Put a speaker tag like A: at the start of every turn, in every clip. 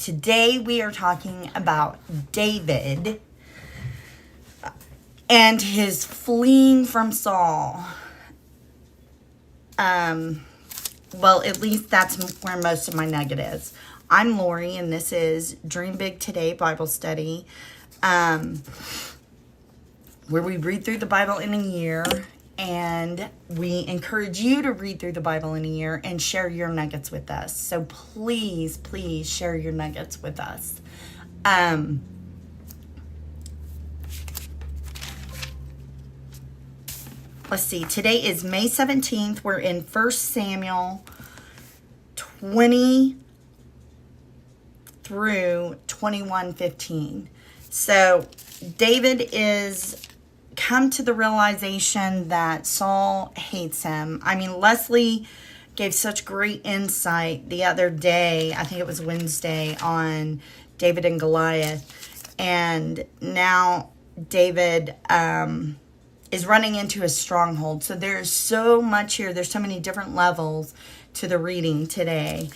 A: Today we are talking about David and his fleeing from Saul. Well, at least that's where most of my nugget is. I'm Lori, and this is Dream Big Today Bible Study, where we read through the Bible in a year, and we encourage you to read through the Bible in a year and share your nuggets with us. So please, please share your nuggets with us. Let's see. Today is May 17th. We're in 1 Samuel 20 through 21:15. So David is come to the realization that Saul hates him. I mean, Leslie gave such great insight the other day, I think it was Wednesday, on David and Goliath. And now David is running into a stronghold. So there's so much here. There's so many different levels to the reading today.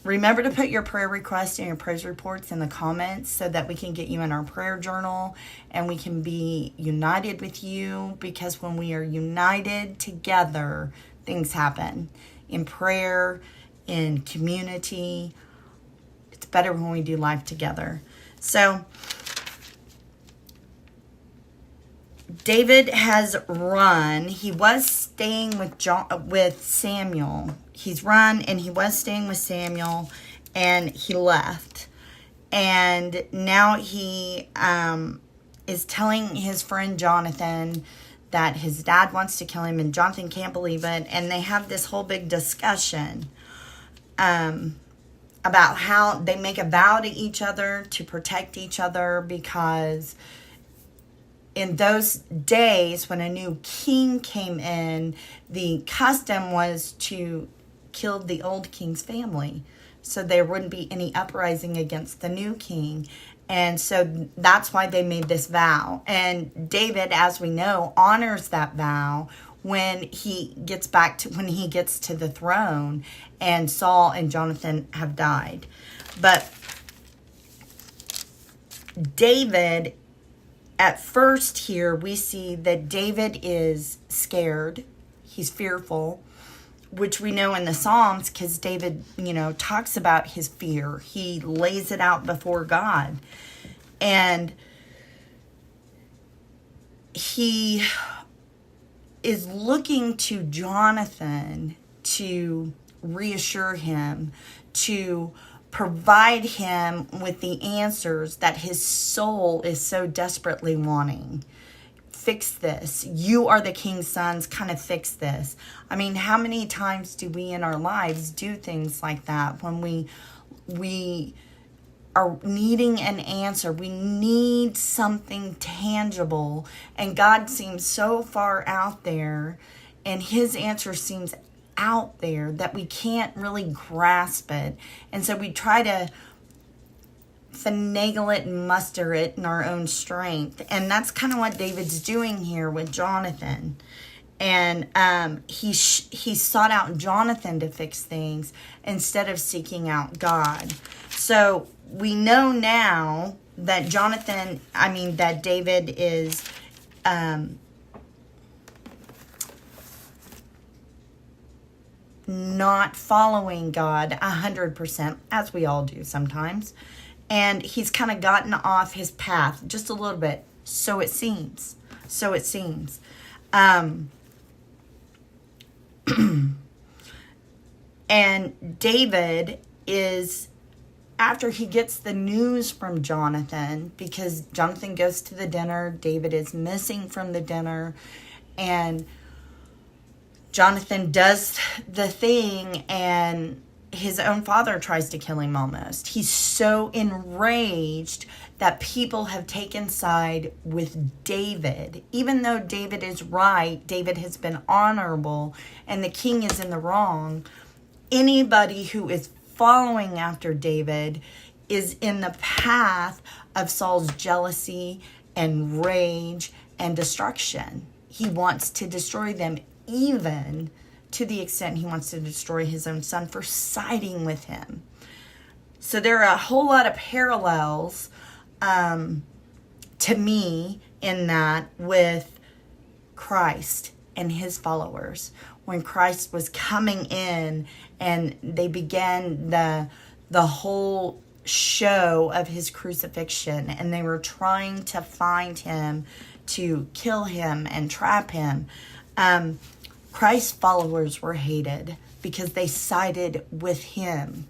A: Remember to put your prayer requests and your praise reports in the comments so that we can get you in our prayer journal and we can be united with you, because when we are united together, things happen in prayer, in community. It's better when we do life together. So David has run. He was staying with Samuel. He's run and he was staying with Samuel, and he left. And now he is telling his friend Jonathan that his dad wants to kill him, and Jonathan can't believe it. And they have this whole big discussion about how they make a vow to each other to protect each other, because in those days when a new king came in, the custom was to kill the old king's family, so there wouldn't be any uprising against the new king. And so that's why they made this vow. And David, as we know, honors that vow when he gets to the throne and Saul and Jonathan have died. But David, at first here, we see that David is scared. He's fearful, which we know in the Psalms, because David, talks about his fear. He lays it out before God. And he is looking to Jonathan to reassure him, to provide him with the answers that his soul is so desperately wanting. Fix this. You are the king's sons. Kind of fix this. I mean, how many times do we in our lives do things like that when we are needing an answer? We need something tangible, and God seems so far out there, and his answer seems out there that we can't really grasp it. And so we try to finagle it and muster it in our own strength. And that's kind of what David's doing here with Jonathan. And he sought out Jonathan to fix things instead of seeking out God. So we know now that that David is not following God 100%, as we all do sometimes. And he's kind of gotten off his path just a little bit. So it seems. And David is, after he gets the news from Jonathan, because Jonathan goes to the dinner, David is missing from the dinner, and Jonathan does the thing, and his own father tries to kill him almost. He's so enraged that people have taken side with David. Even though David is right, David has been honorable, and the king is in the wrong. Anybody who is following after David is in the path of Saul's jealousy and rage and destruction. He wants to destroy them, even to the extent he wants to destroy his own son for siding with him. So there are a whole lot of parallels to me in that with Christ and his followers. When Christ was coming in and they began the whole show of his crucifixion, and they were trying to find him, to kill him and trap him. Christ's followers were hated because they sided with him.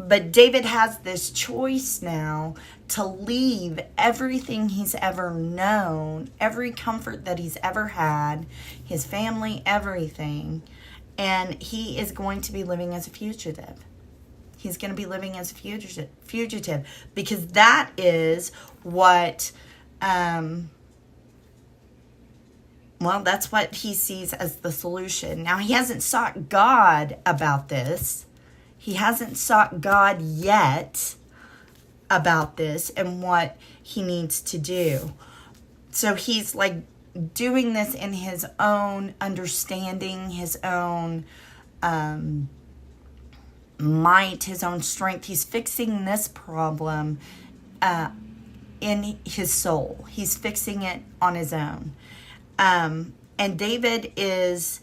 A: But David has this choice now to leave everything he's ever known, every comfort that he's ever had, his family, everything, and he is going to be living as a fugitive. He's going to be living as a fugitive because that is what, that's what he sees as the solution. Now, he hasn't sought God about this. He hasn't sought God yet about this and what he needs to do. So he's like doing this in his own understanding, his own might, his own strength. He's fixing this problem in his soul. He's fixing it on his own. And David is...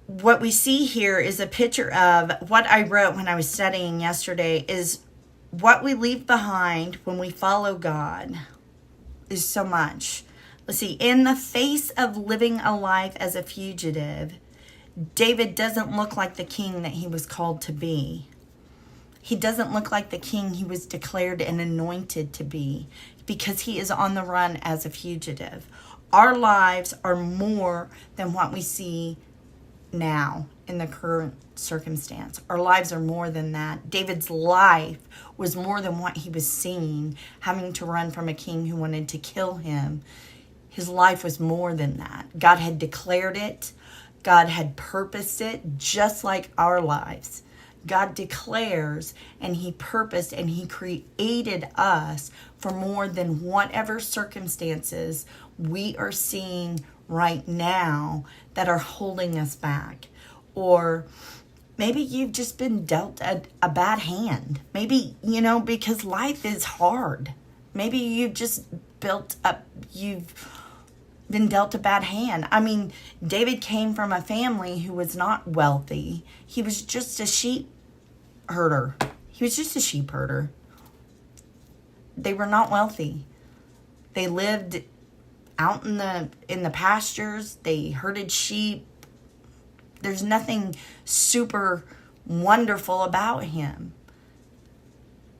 A: What we see here is a picture of what I wrote when I was studying yesterday, is what we leave behind when we follow God is so much. Let's see, in the face of living a life as a fugitive, David doesn't look like the king that he was called to be. He doesn't look like the king he was declared and anointed to be because he is on the run as a fugitive. Our lives are more than what we see now in the current circumstance. Our lives are more than that. David's life was more than what he was seeing, having to run from a king who wanted to kill him. His life was more than that. God had declared it. God had purposed it, just like our lives. God declares and he purposed and he created us for more than whatever circumstances we are seeing right now that are holding us back. Or maybe you've just been dealt a bad hand. Maybe, because life is hard. Maybe you've just you've been dealt a bad hand. I mean, David came from a family who was not wealthy. He was just a sheep herder. They were not wealthy. They lived out in the pastures. They herded sheep. There's nothing super wonderful about him.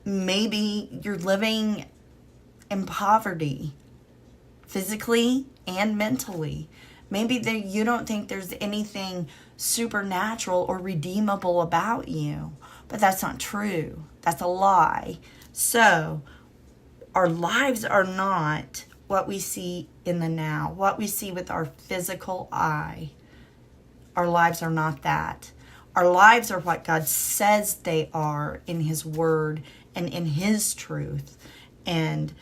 A: Maybe you're living in poverty, physically and mentally. Maybe you don't think there's anything supernatural or redeemable about you, but that's not true. That's a lie. So our lives are not what we see in the now, what we see with our physical eye. Our lives are not that. Our lives are what God says they are in his word and in his truth. And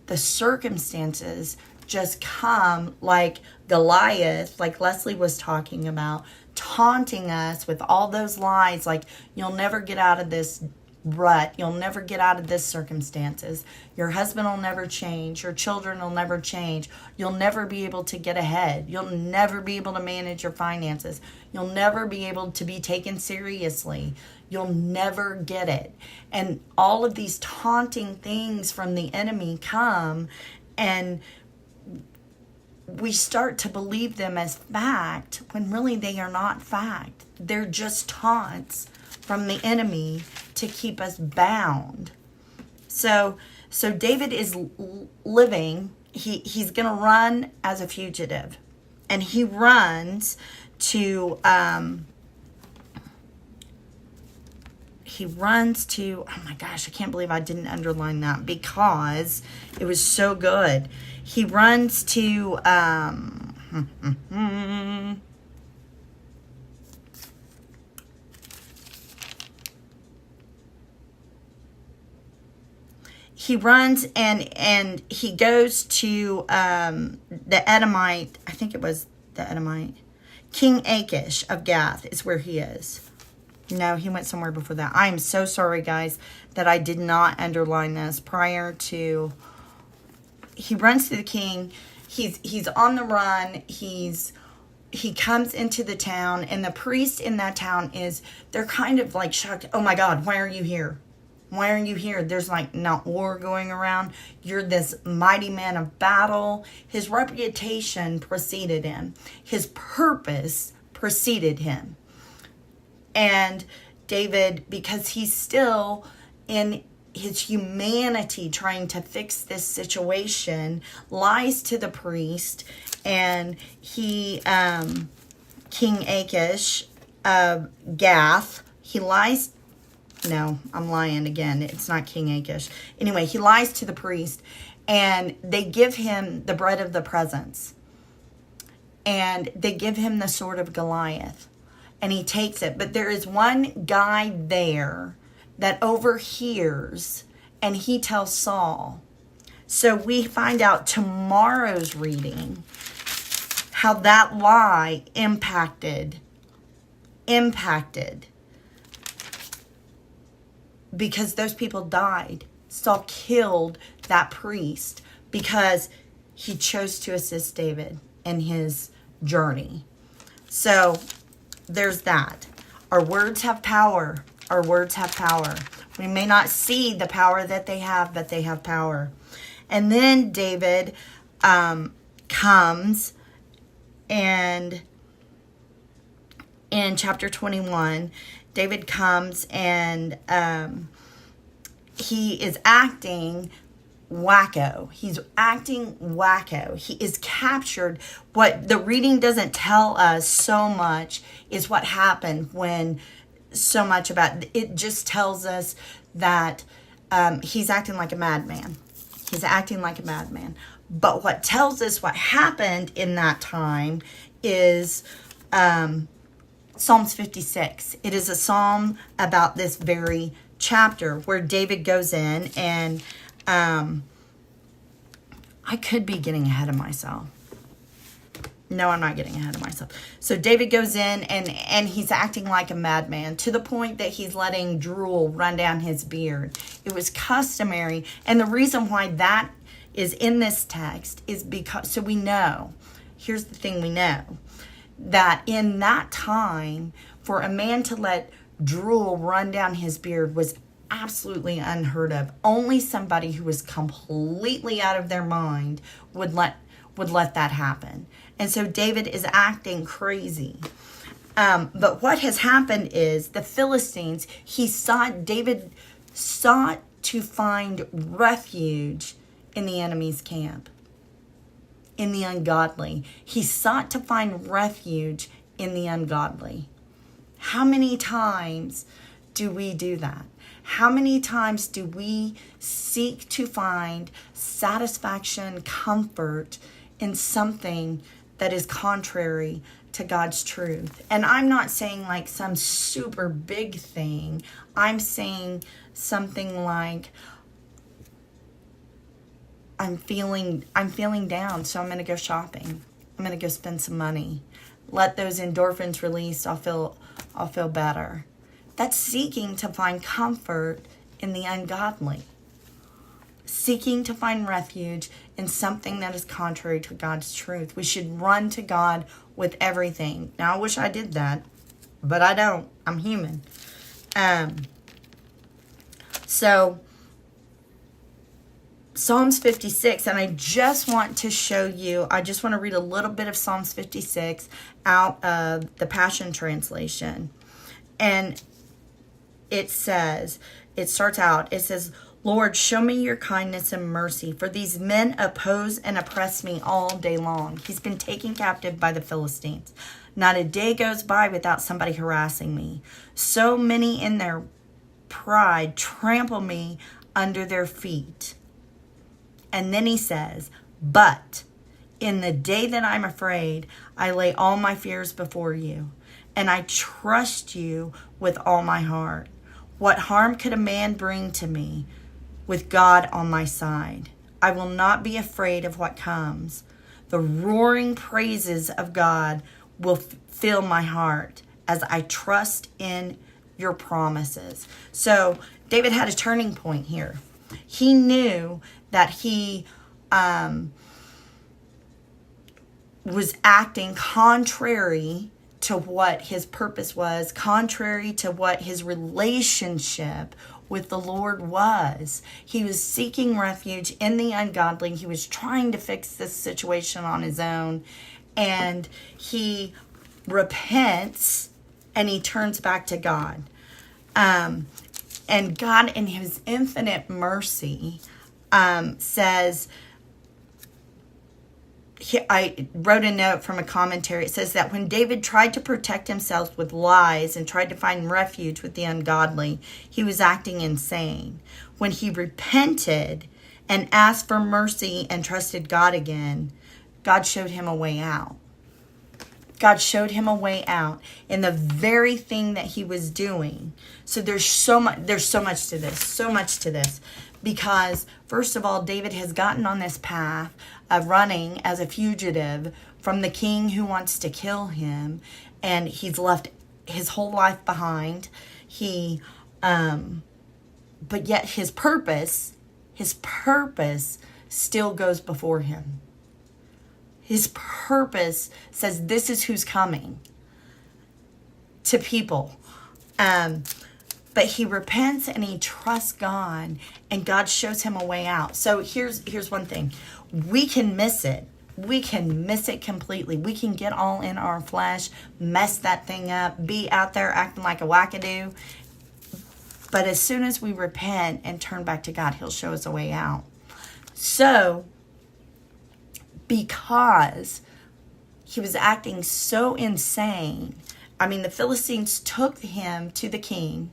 A: the circumstances just come like Goliath, like Leslie was talking about, taunting us with all those lies, like you'll never get out of this rut, you'll never get out of this circumstances, your husband will never change, your children will never change, you'll never be able to get ahead, you'll never be able to manage your finances, you'll never be able to be taken seriously, you'll never get it. And all of these taunting things from the enemy come, and we start to believe them as fact when really they are not fact. They're just taunts from the enemy to keep us bound. So David is living, he's going to run as a fugitive. And he runs to, oh my gosh, I can't believe I didn't underline that because it was so good. He runs to, he runs and he goes to the Edomite, I think it was the Edomite. King Achish of Gath is where he is. No, he went somewhere before that. I am so sorry, guys, that I did not underline this prior to... He runs to the king. He's on the run. He comes into the town, and the priest in that town they're kind of like shocked. Oh my God, why are you here? Why are you here? There's like not war going around. You're this mighty man of battle. His reputation preceded him. His purpose preceded him. And David, because he's still in his humanity trying to fix this situation, lies to the priest, and he, King Achish of Gath, he lies. No, I'm lying again. It's not King Achish. Anyway, he lies to the priest, and they give him the bread of the presence, and they give him the sword of Goliath, and he takes it. But there is one guy there that overhears, and he tells Saul. So we find out tomorrow's reading how that lie impacted, because those people died. Saul killed that priest because he chose to assist David in his journey. So there's that. Our words have power. Our words have power. We may not see the power that they have, but they have power. And then David comes, and in chapter 21, David comes, and he is acting wacko. He's acting wacko. He is captured. What the reading doesn't tell us so much is what happened when so much about it. Just tells us that he's acting like a madman. He's acting like a madman. But what tells us what happened in that time is Psalms 56. It is a psalm about this very chapter where David goes in, and I could be getting ahead of myself. No, I'm not getting ahead of myself. So David goes in, and he's acting like a madman to the point that he's letting drool run down his beard. It was customary. And the reason why that is in this text is because, so we know, here's the thing we know, that in that time, for a man to let drool run down his beard was absolutely unheard of. Only somebody who was completely out of their mind would let that happen. And so David is acting crazy. But what has happened is the Philistines, David sought to find refuge in the enemy's camp, in the ungodly. He sought to find refuge in the ungodly. How many times do we do that? How many times do we seek to find satisfaction, comfort in something that is contrary to God's truth? And I'm not saying like some super big thing. I'm saying something like, I'm feeling down, so I'm going to go shopping. I'm going to go spend some money. Let those endorphins release. I'll feel better. That's seeking to find comfort in the ungodly. Seeking to find refuge in something that is contrary to God's truth. We should run to God with everything. Now, I wish I did that, but I don't. I'm human. So, Psalms 56, and I just want to show you, I just want to read a little bit of Psalms 56 out of the Passion Translation. And it says, it says, Lord, show me your kindness and mercy, for these men oppose and oppress me all day long. He's been taken captive by the Philistines. Not a day goes by without somebody harassing me. So many in their pride trample me under their feet. And then he says, but in the day that I'm afraid, I lay all my fears before you, and I trust you with all my heart. What harm could a man bring to me with God on my side? I will not be afraid of what comes. The roaring praises of God will fill my heart as I trust in your promises. So David had a turning point here. He knew that he was acting contrary to what his purpose was, contrary to what his relationship with the Lord was. He was seeking refuge in the ungodly. He was trying to fix this situation on his own. And he repents and he turns back to God. And God, in his infinite mercy, says, I wrote a note from a commentary. It says that when David tried to protect himself with lies and tried to find refuge with the ungodly, he was acting insane. When he repented and asked for mercy and trusted God again, God showed him a way out. God showed him a way out in the very thing that he was doing. So there's so much to this. Because, first of all, David has gotten on this path of running as a fugitive from the king who wants to kill him. And he's left his whole life behind. But yet his purpose still goes before him. His purpose says this is who's coming to people. But he repents and he trusts God, and God shows him a way out. So here's one thing. We can miss it. We can miss it completely. We can get all in our flesh, mess that thing up, be out there acting like a wackadoo. But as soon as we repent and turn back to God, he'll show us a way out. So, because he was acting so insane, the Philistines took him to the king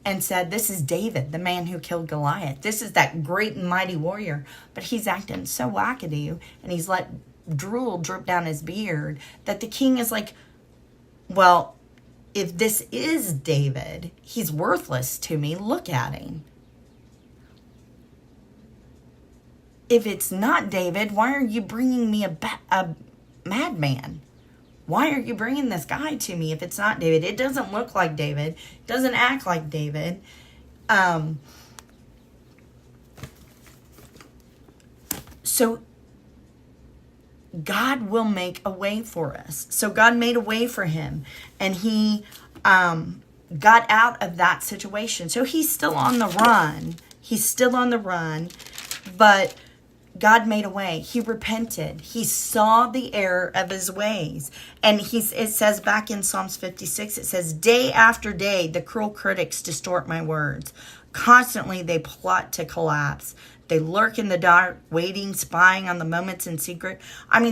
A: and said, this is David, the man who killed Goliath. This is that great and mighty warrior. But he's acting so wackadoo, and he's let drool drip down his beard, that the king is like, well, if this is David, he's worthless to me. Look at him. If it's not David, why are you bringing me a madman? Why are you bringing this guy to me if it's not David? It doesn't look like David. It doesn't act like David. So God will make a way for us. So God made a way for him, and he got out of that situation. So he's still on the run. But God made a way. He repented. He saw the error of his ways. And it says back in Psalms 56, it says, day after day, the cruel critics distort my words. Constantly, they plot to collapse. They lurk in the dark, waiting, spying on the moments in secret.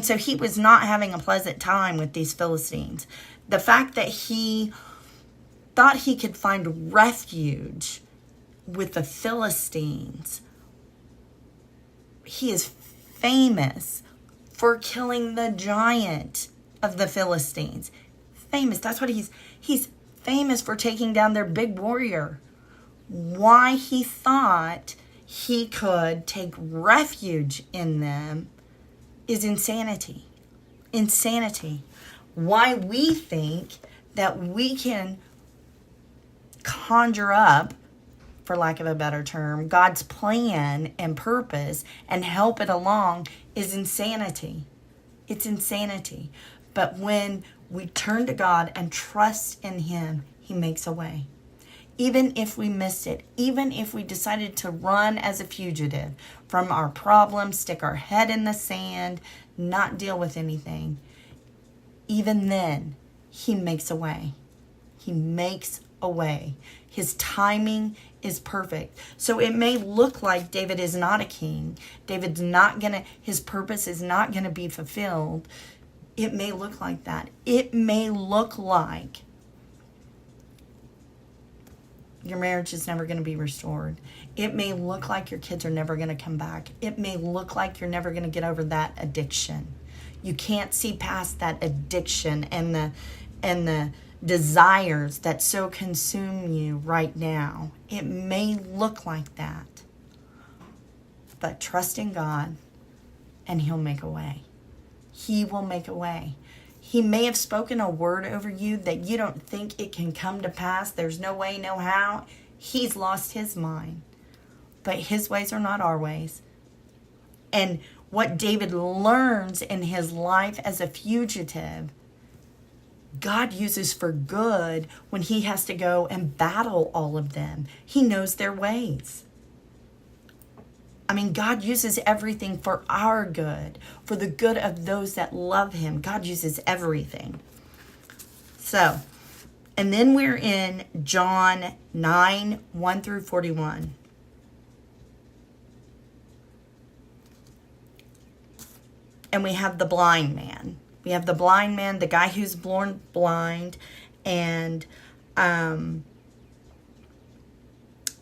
A: So he was not having a pleasant time with these Philistines. The fact that he thought he could find refuge with the Philistines. He is famous for killing the giant of the Philistines. Famous. That's what he's famous for taking down their big warrior. Why he thought he could take refuge in them is insanity. Insanity. Why we think that we can conjure up, for lack of a better term, God's plan and purpose and help it along is insanity. It's insanity. But when we turn to God and trust in him, he makes a way. Even if we missed it, even if we decided to run as a fugitive from our problems, stick our head in the sand, not deal with anything, even then, he makes a way. He makes a way. His timing is perfect. So it may look like David is not a king. His purpose is not going to be fulfilled. It may look like that. It may look like your marriage is never going to be restored. It may look like your kids are never going to come back. It may look like you're never going to get over that addiction. You can't see past that addiction and the desires that so consume you right now. It may look like that. But trust in God and he'll make a way. He will make a way. He may have spoken a word over you that you don't think it can come to pass. There's no way, no how. He's lost his mind. But his ways are not our ways. And what David learns in his life as a fugitive, God uses for good when he has to go and battle all of them. He knows their ways. I mean, God uses everything for our good, for the good of those that love him. God uses everything. So, and then we're in John 9, 1 through 41. And we have the blind man. We have the blind man, the guy who's born blind, and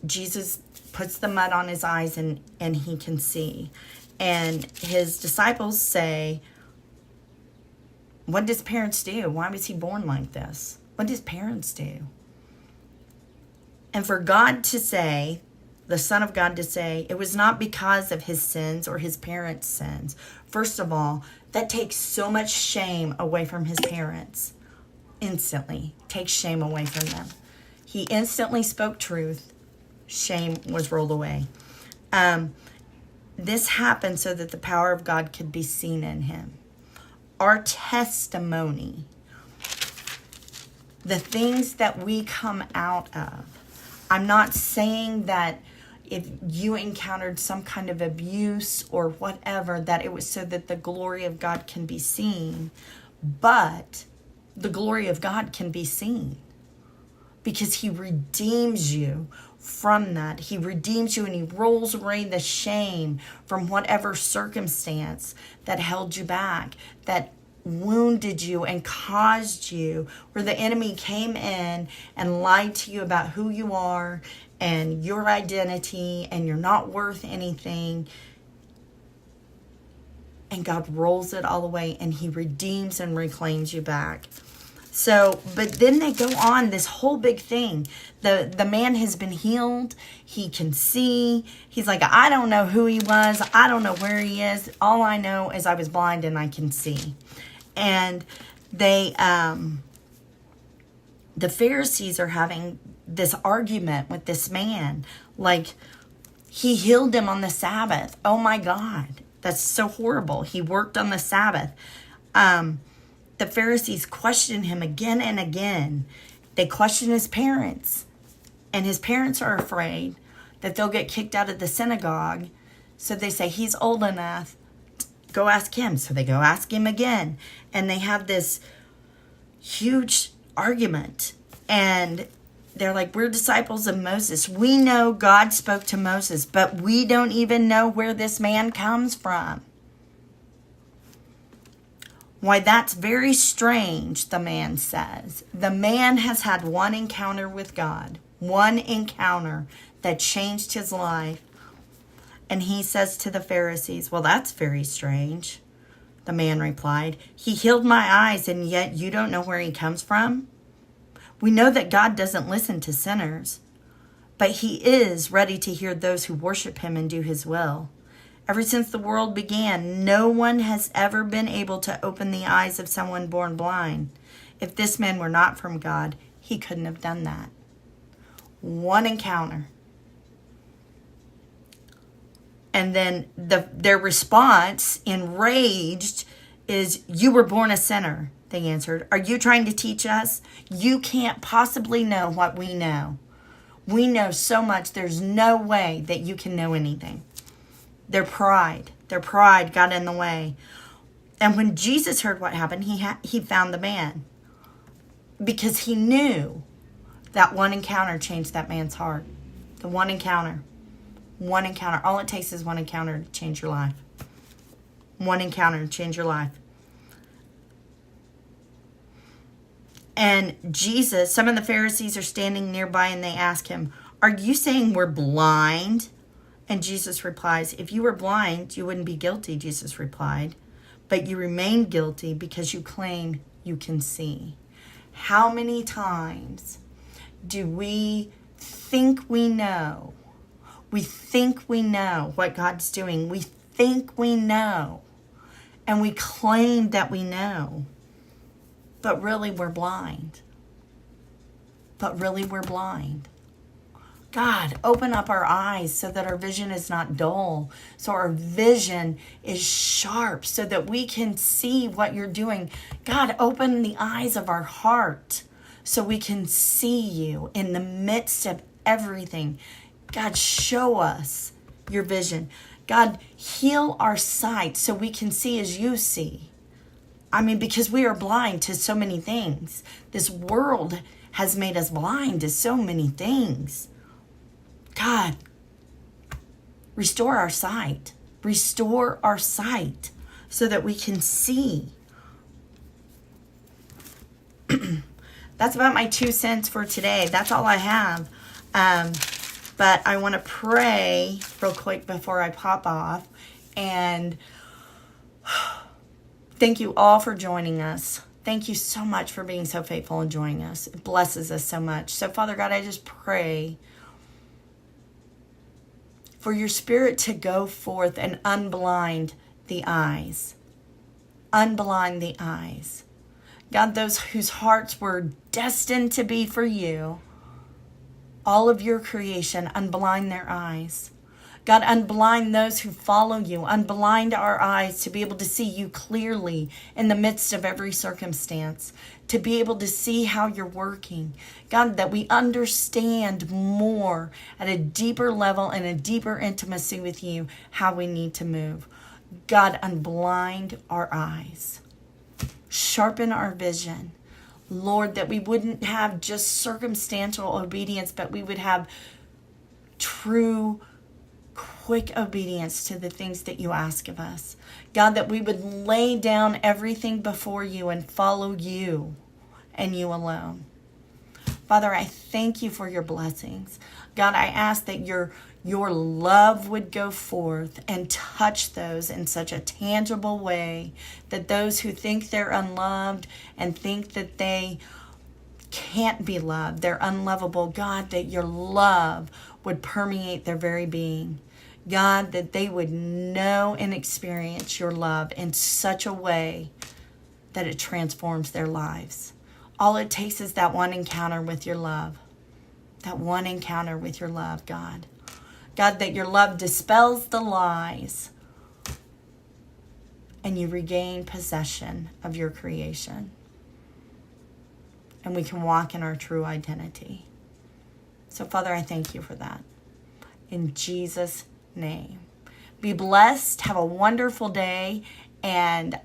A: Jesus puts the mud on his eyes and he can see. And his disciples say, what did his parents do? Why was he born like this? What did his parents do? And for God to say, the Son of God to say, it was not because of his sins or his parents' sins. First of all, that takes so much shame away from his parents. Instantly takes shame away from them. He instantly spoke truth. Shame was rolled away. This happened so that the power of God could be seen in him. Our testimony, the things that we come out of. I'm not saying that if you encountered some kind of abuse or whatever, that it was so that the glory of God can be seen. But the glory of God can be seen because he redeems you from that. He redeems you and he rolls away the shame from whatever circumstance that held you back, that wounded you and caused you, where the enemy came in and lied to you about who you are and your identity and you're not worth anything. And God rolls it all away and he redeems and reclaims you back. So, but then they go on this whole big thing. The man has been healed. He can see. He's like, I don't know who he was. I don't know where he is. All I know is I was blind and I can see. And they, the Pharisees are having this argument with this man. Like, he healed him on the Sabbath. Oh my God. That's so horrible. He worked on the Sabbath. The Pharisees question him again and again. They question his parents. And his parents are afraid that they'll get kicked out of the synagogue. So they say, he's old enough. Go ask him. So they go ask him again. And they have this huge argument. And they're like, we're disciples of Moses. We know God spoke to Moses, but we don't even know where this man comes from. Why, that's very strange, the man says. The man has had one encounter with God, one encounter that changed his life. And he says to the Pharisees, well, that's very strange. The man replied, he healed my eyes, and yet you don't know where he comes from? We know that God doesn't listen to sinners, but he is ready to hear those who worship him and do his will. Ever since the world began, no one has ever been able to open the eyes of someone born blind. If this man were not from God, he couldn't have done that. One encounter. And then their response, enraged, is, you were born a sinner. They answered, are you trying to teach us? You can't possibly know what we know. We know so much, there's no way that you can know anything. Their pride got in the way. And when Jesus heard what happened, he found the man. Because he knew that one encounter changed that man's heart. The one encounter. One encounter. All it takes is one encounter to change your life. One encounter to change your life. And Jesus, some of the Pharisees are standing nearby and they ask him, are you saying we're blind? And Jesus replies, if you were blind, you wouldn't be guilty, Jesus replied. But you remain guilty because you claim you can see. How many times do we think we know? We think we know what God's doing. We think we know. And we claim that we know, but really we're blind. But really we're blind. God, open up our eyes so that our vision is not dull, so our vision is sharp, so that we can see what you're doing. God, open the eyes of our heart so we can see you in the midst of everything. God, show us your vision. God, heal our sight so we can see as you see. I mean, because we are blind to so many things. This world has made us blind to so many things. God, restore our sight. Restore our sight so that we can see. That's about my 2 cents for today. That's all I have. But I want to pray real quick before I pop off. And thank you all for joining us. Thank you so much for being so faithful and joining us. It blesses us so much. So, Father God, I just pray for your Spirit to go forth and unblind the eyes. Unblind the eyes. God, those whose hearts were destined to be for you, all of your creation, unblind their eyes. God, unblind those who follow you. Unblind our eyes to be able to see you clearly in the midst of every circumstance, to be able to see how you're working. God, that we understand more at a deeper level and a deeper intimacy with you, how we need to move. God, unblind our eyes. Sharpen our vision. Lord, that we wouldn't have just circumstantial obedience, but we would have true, quick obedience to the things that you ask of us. God, that we would lay down everything before you and follow you and you alone. Father, I thank you for your blessings. God, I ask that your love would go forth and touch those in such a tangible way that those who think they're unloved and think that they can't be loved, they're unlovable, God, that your love would permeate their very being. God, that they would know and experience your love in such a way that it transforms their lives. All it takes is that one encounter with your love. That one encounter with your love, God. God, that your love dispels the lies and you regain possession of your creation. And we can walk in our true identity. So, Father, I thank you for that. In Jesus' name. Be blessed. Have a wonderful day. And